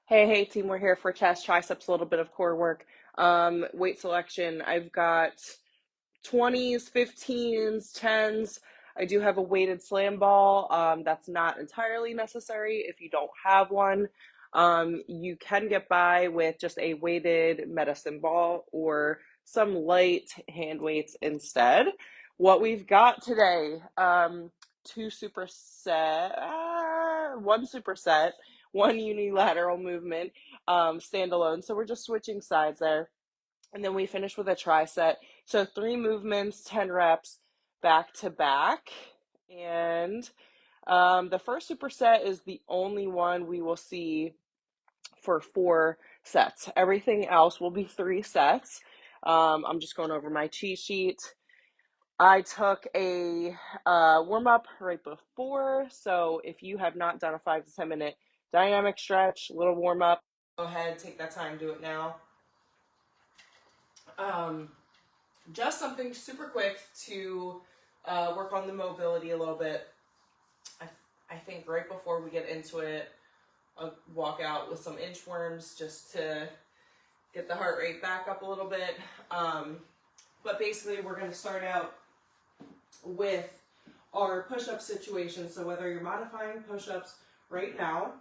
Hey, team, we're here for chest, triceps, a little bit of core work. Weight selection, I've got 20s, 15s, 10s. I do have a weighted slam ball. That's not entirely necessary if you don't have one. You can get by with just a weighted medicine ball or some light hand weights instead. What we've got today, two superset, one superset, one unilateral movement, standalone. So we're just switching sides there. And then we finish with a tricep. So 3 movements, 10 reps back to back. And the first superset is the only one we will see for 4 sets. Everything else will be 3 sets. I'm just going over my cheat sheet. I took a warm up right before. So if you have not done a 5 to 10 minute dynamic stretch, little warm up, go ahead, take that time, do it now. Um, just something super quick to work on the mobility a little bit. I think right before we get into it, I'll walk out with some inchworms just to get the heart rate back up a little bit. But basically, we're going to start out with our push-up situation. So whether you're modifying push-ups right now,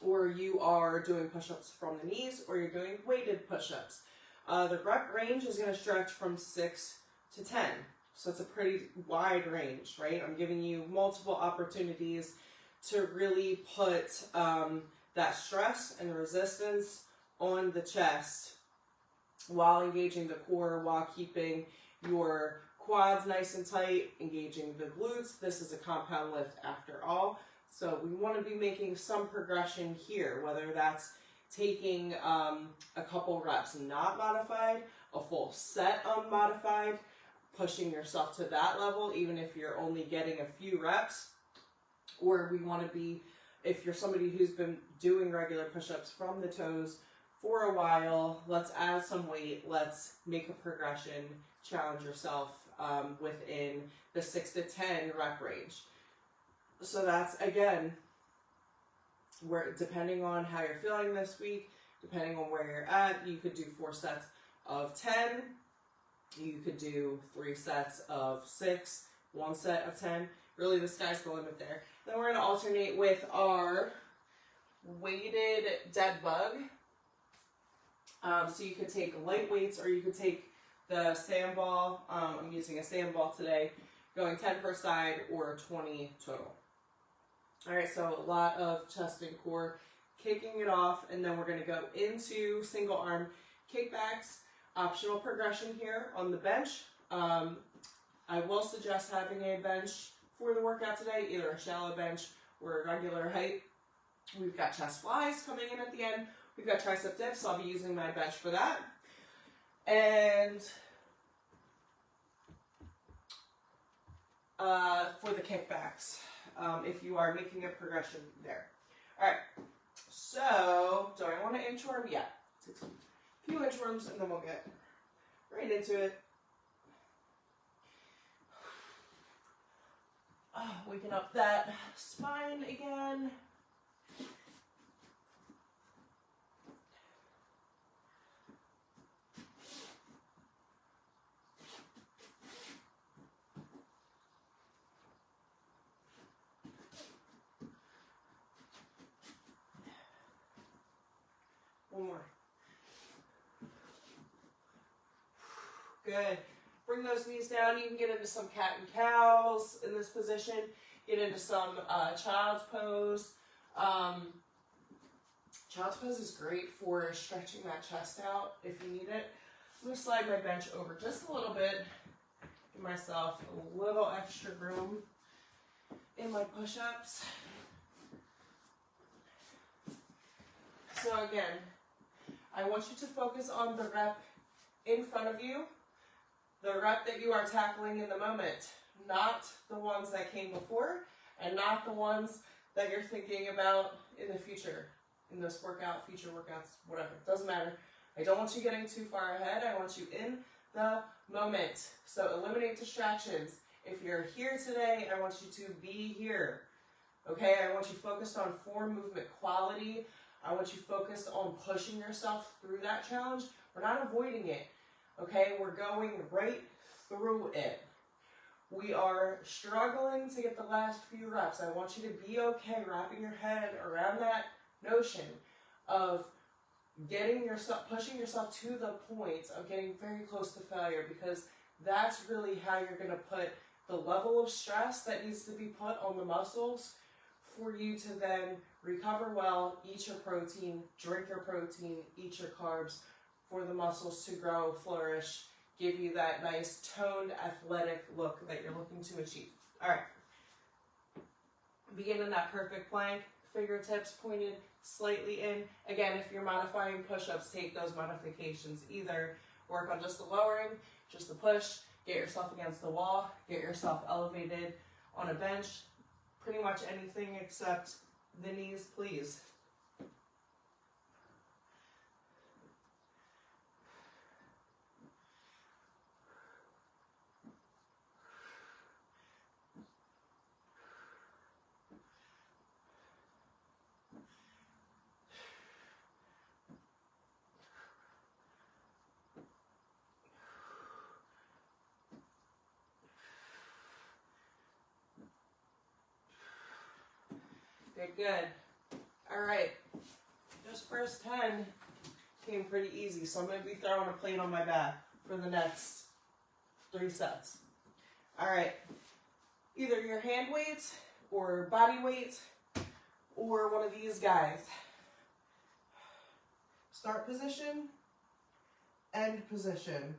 or you are doing push-ups from the knees, or you're doing weighted push-ups, the rep range is going to stretch from 6 to 10. So it's a pretty wide range, right? I'm giving you multiple opportunities to really put that stress and resistance on the chest while engaging the core, while keeping your quads nice and tight, engaging the glutes. This is a compound lift after all. So we want to be making some progression here, whether that's taking a couple reps not modified, a full set unmodified, pushing yourself to that level, even if you're only getting a few reps. Or we want to be, if you're somebody who's been doing regular push-ups from the toes for a while, let's add some weight, let's make a progression, challenge yourself within the 6 to 10 rep range. So that's, again, where depending on how you're feeling this week, depending on where you're at, you could do 4 sets of 10, you could do 3 sets of 6, 1 set of 10. Really, the sky's the limit there. Then we're going to alternate with our weighted dead bug. So you could take light weights, or you could take the sandball. I'm using a sandball today, going 10 per side or 20 total. All right, so a lot of chest and core, kicking it off, and then we're going to go into single arm kickbacks. Optional progression here on the bench. I will suggest having a bench for the workout today, either a shallow bench or a regular height. We've got chest flies coming in at the end. We've got tricep dips, so I'll be using my bench for that. And for the kickbacks, if you are making a progression there. All right, so do I want to inchworm? Yeah, a few inchworms, and then we'll get right into it. Waking up that spine again. One more. Good. Bring those knees down. You can get into some cat and cows in this position. Get into some child's pose. Child's pose is great for stretching that chest out if you need it. I'm going to slide my bench over just a little bit. Give myself a little extra room in my push-ups. So again, I want you to focus on the rep in front of you, the rep that you are tackling in the moment, not the ones that came before, and not the ones that you're thinking about in the future, in this workout, future workouts, whatever. It doesn't matter. I don't want you getting too far ahead. I want you in the moment. So eliminate distractions. If you're here today, I want you to be here. Okay? I want you focused on form, movement, quality. I want you focused on pushing yourself through that challenge. We're not avoiding it, okay? We're going right through it. We are struggling to get the last few reps. I want you to be okay wrapping your head around that notion of getting yourself, pushing yourself to the point of getting very close to failure, because that's really how you're going to put the level of stress that needs to be put on the muscles for you to then recover well, eat your protein, drink your protein, eat your carbs, for the muscles to grow, flourish, give you that nice toned athletic look that you're looking to achieve. All right. Begin in that perfect plank, fingertips pointed slightly in. Again, if you're modifying push-ups, take those modifications. Either work on just the lowering, just the push, get yourself against the wall, get yourself elevated on a bench, pretty much anything except the knees, please. Okay, good. All right, just first 10 came pretty easy, so I'm going to be throwing a plate on my back for the next 3 sets. All right, either your hand weights or body weight or one of these guys. Start position, end position.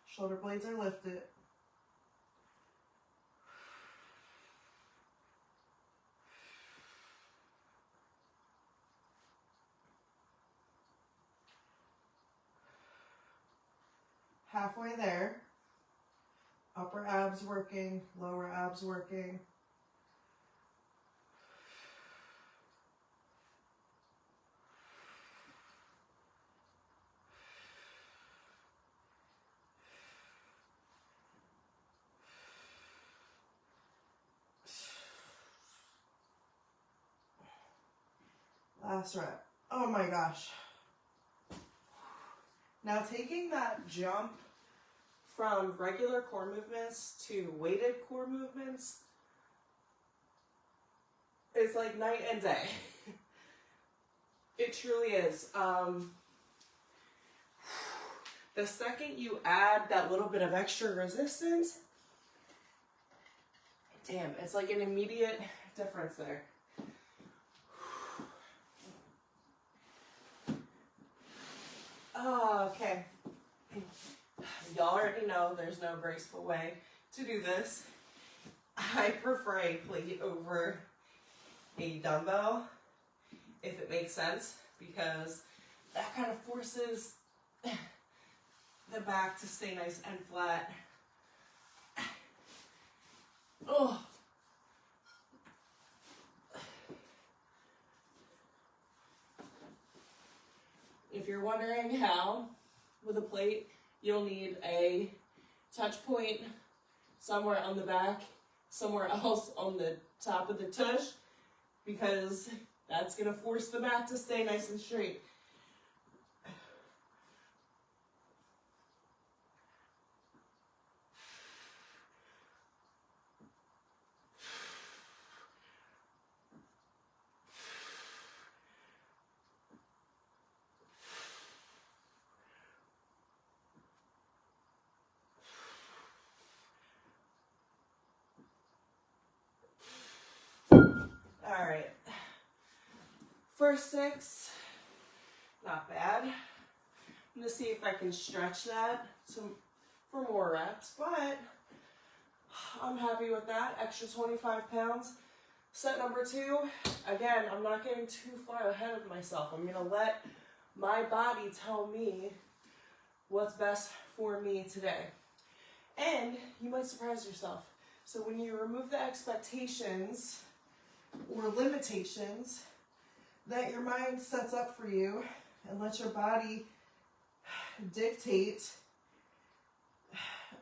Shoulder blades are lifted. Halfway there. Upper abs working, lower abs working. Last rep. Oh my gosh. Now taking that jump from regular core movements to weighted core movements, it's like night and day. It truly is. The second you add that little bit of extra resistance, damn, it's like an immediate difference there. Oh, okay. Y'all already know there's no graceful way to do this. I prefer a plate over a dumbbell, if it makes sense, because that kind of forces the back to stay nice and flat. Oh. If you're wondering how, with a plate, you'll need a touch point somewhere on the back, somewhere else on the top of the tush, because that's going to force the back to stay nice and straight. All right, first 6, not bad. I'm gonna see if I can stretch that for more reps, but I'm happy with that. Extra 25 pounds. Set number 2, again, I'm not getting too far ahead of myself. I'm gonna let my body tell me what's best for me today. And you might surprise yourself. So when you remove the expectations or limitations that your mind sets up for you and let your body dictate,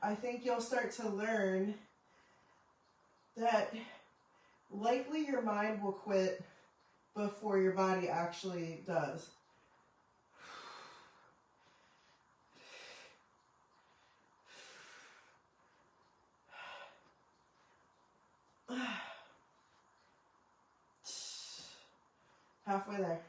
I think you'll start to learn that likely your mind will quit before your body actually does. Halfway there.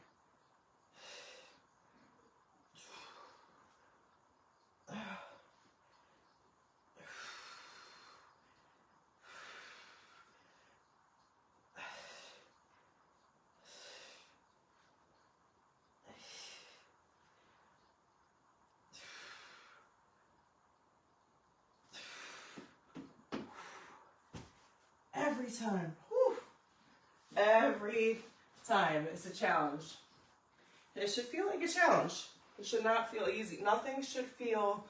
Every time. Whew. Every time it's a challenge. It should feel like a challenge. It should not feel easy. Nothing should feel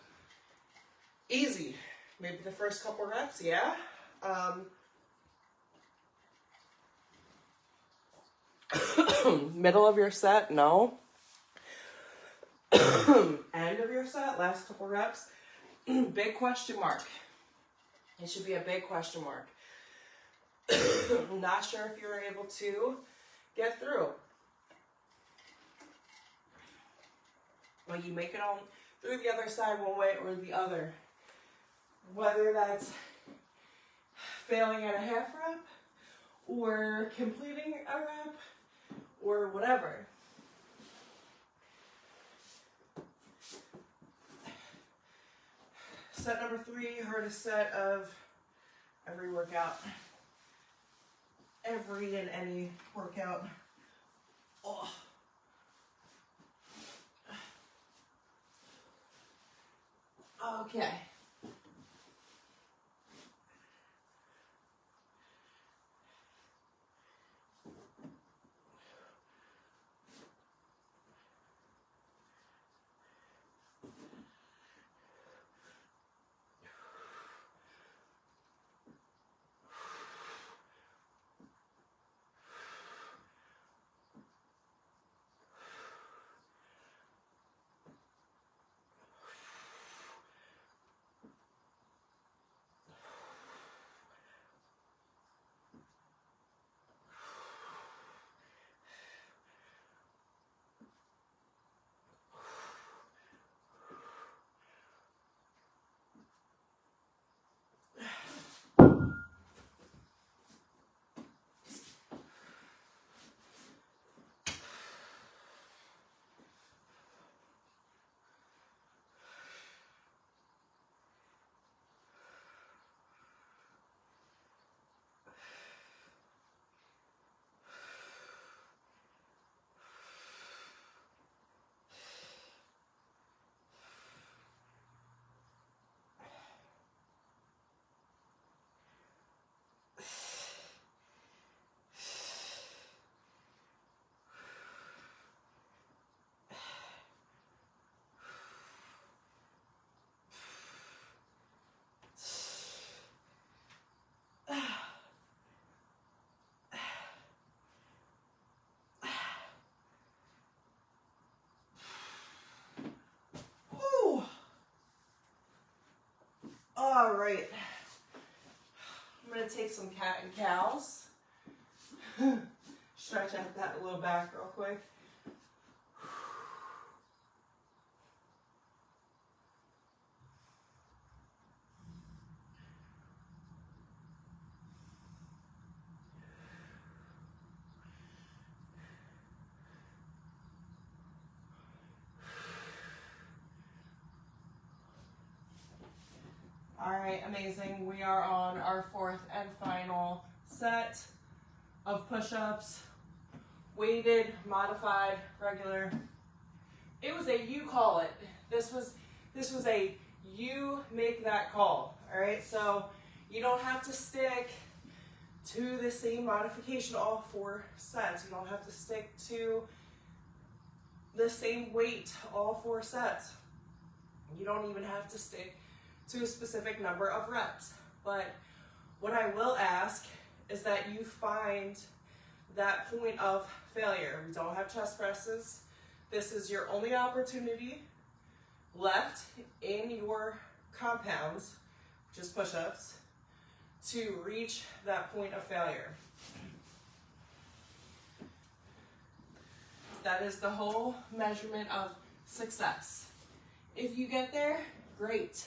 easy. Maybe the first couple reps, yeah. Middle of your set, no. End of your set, last couple reps, big question mark. It should be a big question mark. Not sure if you're able to get through. Well, you make it on through the other side one way or the other. Whether that's failing at a half rep or completing a rep or whatever. Set number 3, hardest set of every workout. Every and any workout. Oh. Okay. All right, I'm gonna take some cat and cows. Stretch out that low back real quick. All right, amazing. We are on our 4th and final set of push-ups. Weighted, modified, regular. It was a you call it. This was a you make that call. All right, so you don't have to stick to the same modification all 4 sets. You don't have to stick to the same weight all 4 sets. You don't even have to stick to a specific number of reps. But what I will ask is that you find that point of failure. We don't have chest presses. This is your only opportunity left in your compounds, which is push-ups, to reach that point of failure. That is the whole measurement of success. If you get there, great.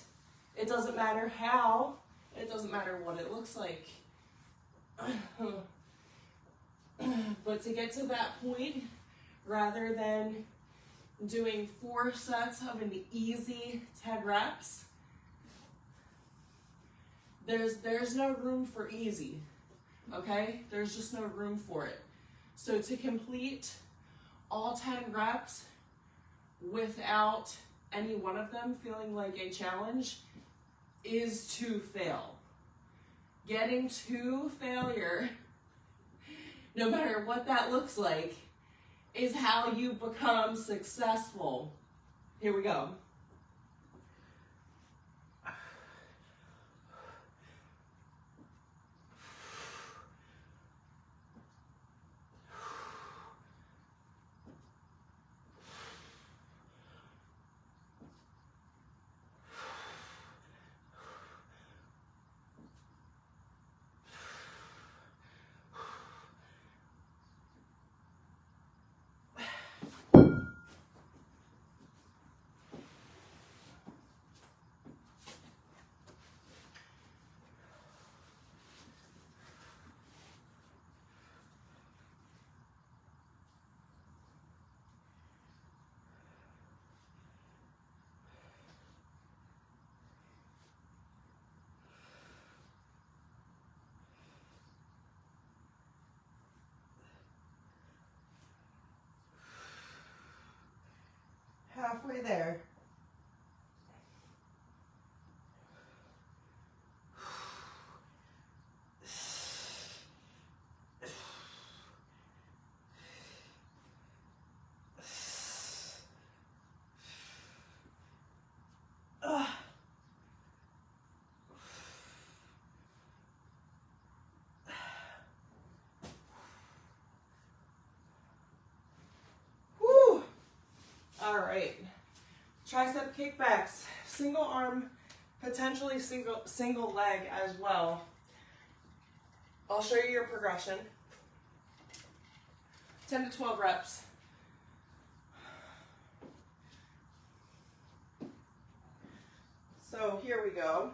It doesn't matter how, it doesn't matter what it looks like. But to get to that point, rather than doing 4 sets of an easy 10 reps, there's no room for easy, okay? There's just no room for it. So to complete all 10 reps without any one of them feeling like a challenge is to fail. Getting to failure, no matter what that looks like, is how you become successful. Here we go. Halfway there. Whew. All right. Tricep kickbacks, single arm, potentially single leg as well. I'll show you your progression. 10 to 12 reps. So here we go.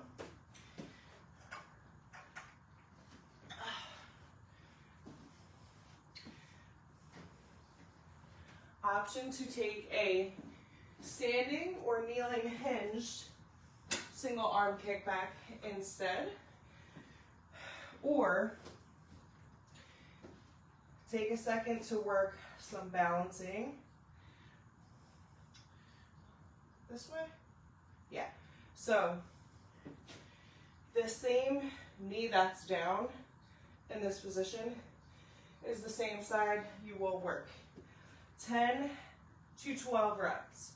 Option to take a standing or kneeling hinged single arm kickback instead, or take a second to work some balancing. This way? Yeah. So the same knee that's down in this position is the same side you will work. 10 to 12 reps.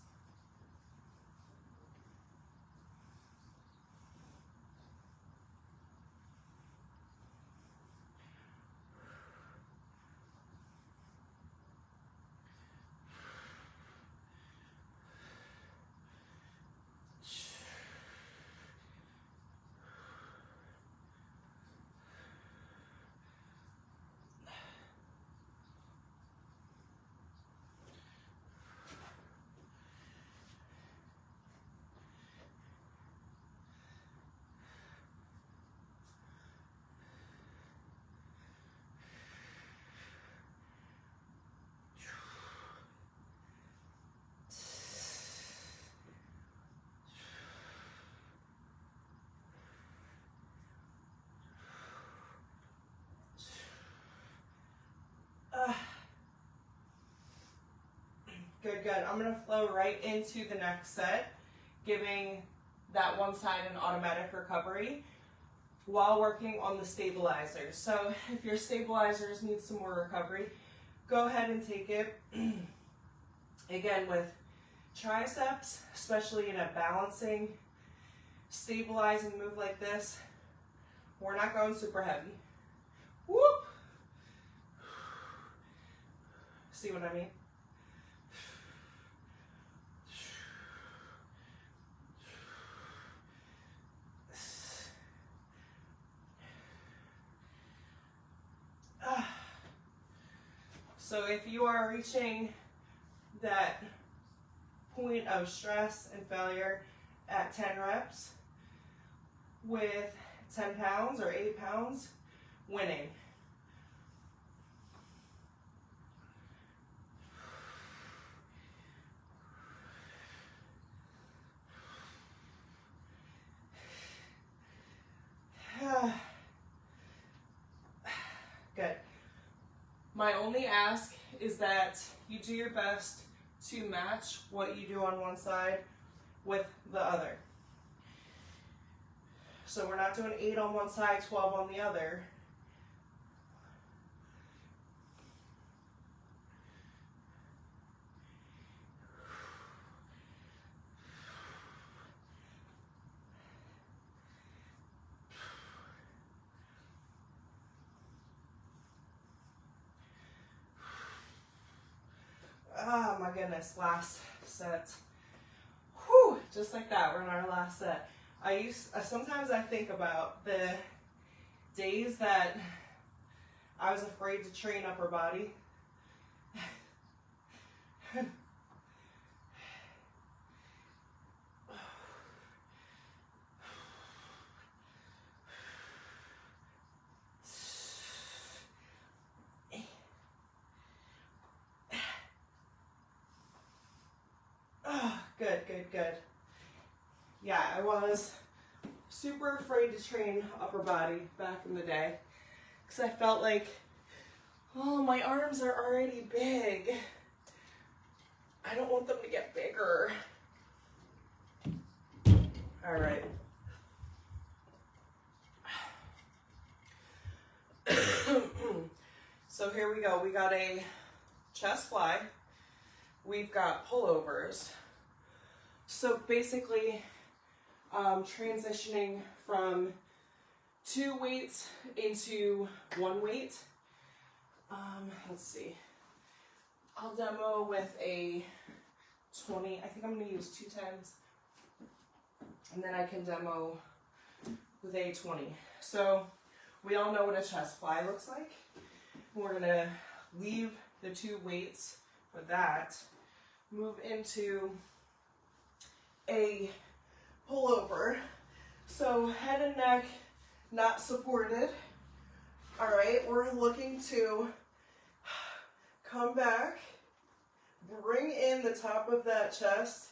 Good, good. I'm going to flow right into the next set, giving that one side an automatic recovery while working on the stabilizers. So if your stabilizers need some more recovery, go ahead and take it. Again, with triceps, especially in a balancing, stabilizing move like this, we're not going super heavy. Whoop! See what I mean? So if you are reaching that point of stress and failure at 10 reps with 10 pounds or 8 pounds, winning. Good. My only ask is that you do your best to match what you do on one side with the other. So we're not doing 8 on one side, 12 on the other. Oh my goodness, last set. Whew, just like that, we're in our last set. Sometimes I think about the days that I was afraid to train upper body. Oh, good, good, good. Yeah, I was super afraid to train upper body back in the day because I felt like, oh, my arms are already big. I don't want them to get bigger. All right. So here we go. We got a chest fly. We've got pullovers. So basically, transitioning from 2 weights into 1 weight. Let's see. I'll demo with a 20. I think I'm going to use 2 10s. And then I can demo with a 20. So we all know what a chest fly looks like. We're going to leave the 2 weights for that. Move into a pullover. So head and neck not supported. All right, we're looking to come back, bring in the top of that chest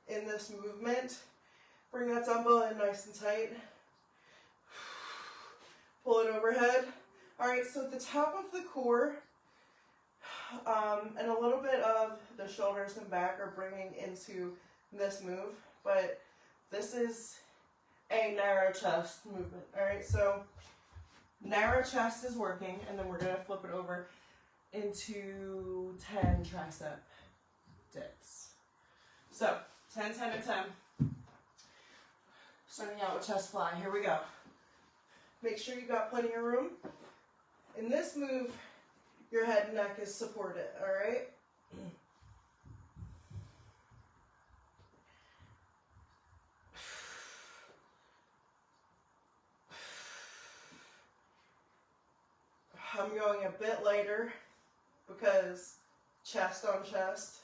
in this movement. Bring that dumbbell in nice and tight. Pull it overhead. All right, so at the top of the core, and a little bit of the shoulders and back are bringing into this move, but this is a narrow chest movement. All right, so narrow chest is working, and then we're gonna flip it over into 10 tricep dips. So 10, 10, and 10. Starting out with chest fly. Here we go. Make sure you got plenty of room. In this move, your head and neck is supported, all right? I'm going a bit lighter because chest on chest.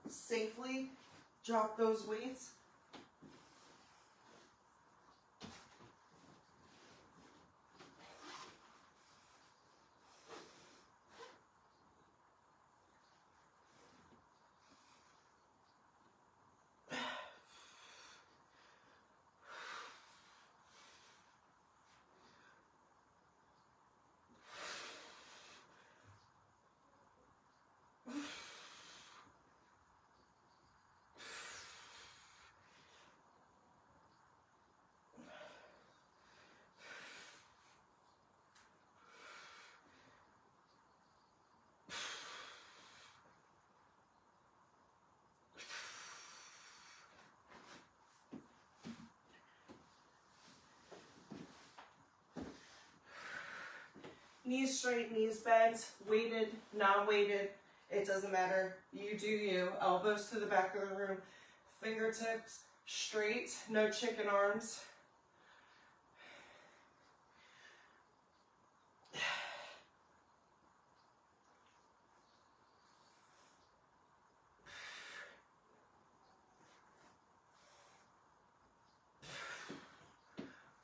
Safely drop those weights. Knees straight, knees bent, weighted, non-weighted. It doesn't matter. You do you. Elbows to the back of the room. Fingertips straight. No chicken arms.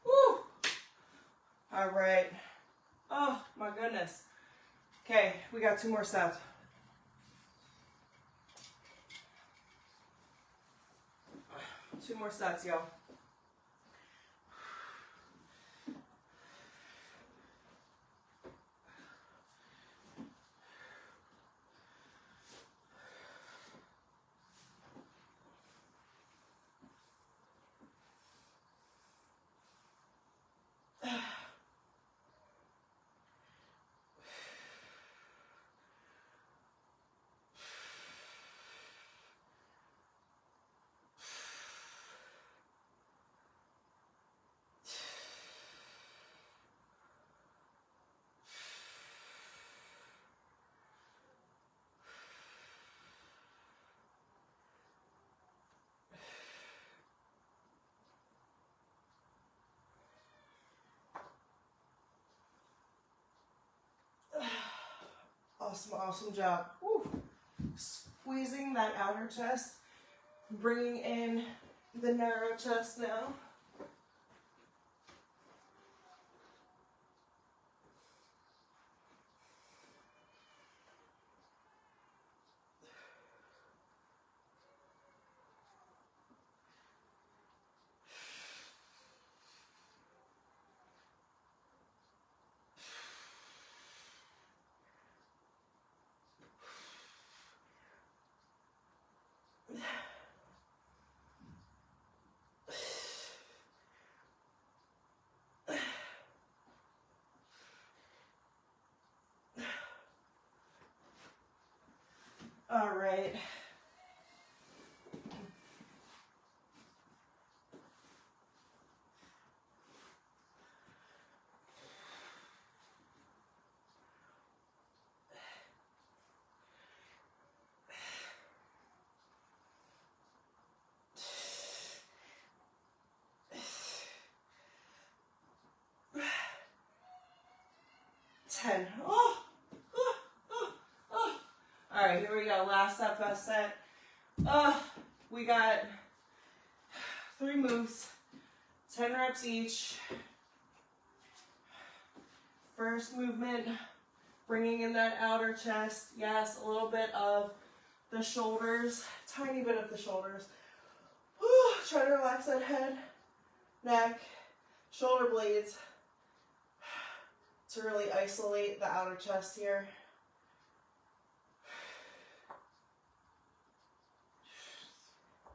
Woo! All right. Oh, my goodness. Okay, we got 2 more sets. Two more sets, y'all. Awesome, awesome job. Woo. Squeezing that outer chest, bringing in the narrow chest now. All right. Ten. Oh. All right, here we go. Last set, best set. We got 3 moves, 10 reps each. First movement, bringing in that outer chest. Yes, a little bit of the shoulders, tiny bit of the shoulders. Try to relax that head, neck, shoulder blades to really isolate the outer chest here.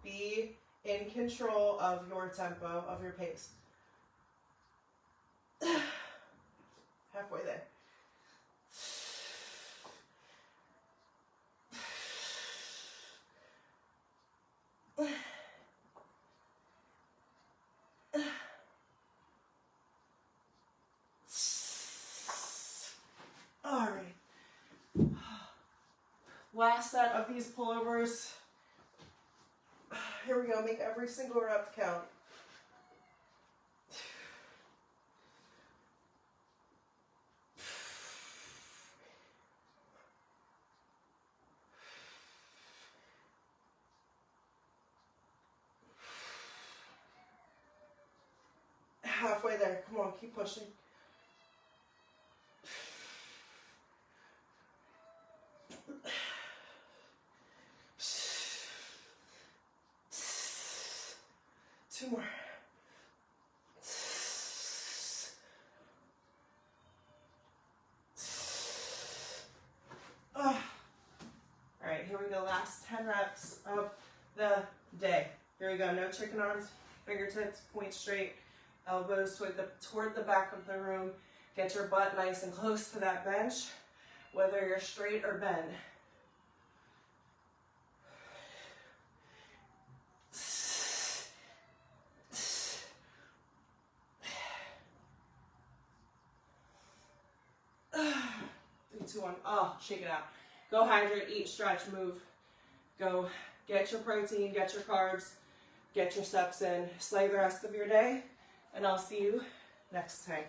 Be in control of your tempo, of your pace. Halfway there. All right. Last set of these pullovers. Here we go. Make every single rep count. Halfway there. Come on, keep pushing. Two more. All right, here we go. Last 10 reps of the day. Here we go. No chicken arms, fingertips, point straight, elbows toward the back of the room. Get your butt nice and close to that bench, whether you're straight or bent. Three, two, one. Oh, shake it out. Go hydrate, eat, stretch, move. Go get your protein, get your carbs, get your steps in, slay the rest of your day, and I'll see you next time.